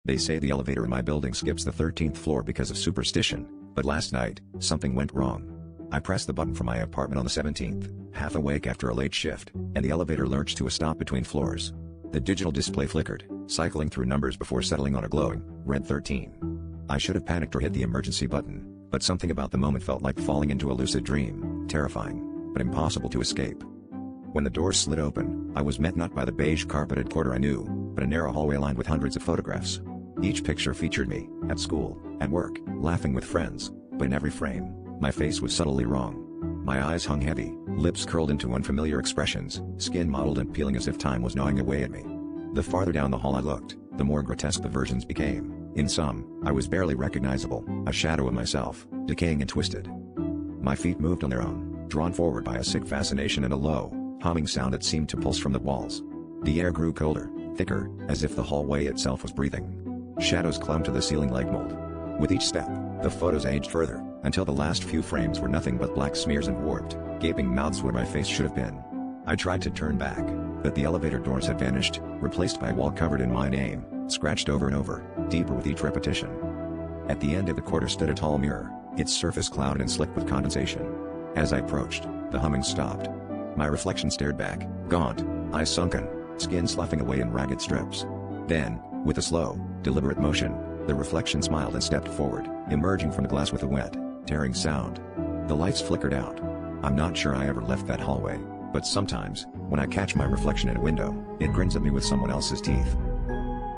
They say the elevator in my building skips the 13th floor because of superstition, but last night, something went wrong. I pressed the button for my apartment on the 17th, half awake after a late shift, and the elevator lurched to a stop between floors. The digital display flickered, cycling through numbers before settling on a glowing, red 13. I should have panicked or hit the emergency button, but something about the moment felt like falling into a lucid dream, terrifying, but impossible to escape. When the doors slid open, I was met not by the beige carpeted corridor I knew, but a narrow hallway lined with hundreds of photographs. Each picture featured me, at school, at work, laughing with friends, but in every frame, my face was subtly wrong. My eyes hung heavy, lips curled into unfamiliar expressions, skin mottled and peeling as if time was gnawing away at me. The farther down the hall I looked, the more grotesque the versions became. In some, I was barely recognizable, a shadow of myself, decaying and twisted. My feet moved on their own, drawn forward by a sick fascination and a low, humming sound that seemed to pulse from the walls. The air grew colder, thicker, as if the hallway itself was breathing. Shadows clung to the ceiling like mold. With each step, the photos aged further, until the last few frames were nothing but black smears and warped, gaping mouths where my face should have been. I tried to turn back, but the elevator doors had vanished, replaced by a wall covered in my name, scratched over and over, deeper with each repetition. At the end of the corridor stood a tall mirror, its surface clouded and slick with condensation. As I approached, the humming stopped. My reflection stared back, gaunt, eyes sunken, skin sloughing away in ragged strips. Then, with a slow, deliberate motion, the reflection smiled and stepped forward, emerging from the glass with a wet, tearing sound. The lights flickered out. I'm not sure I ever left that hallway, but sometimes, when I catch my reflection in a window, it grins at me with someone else's teeth.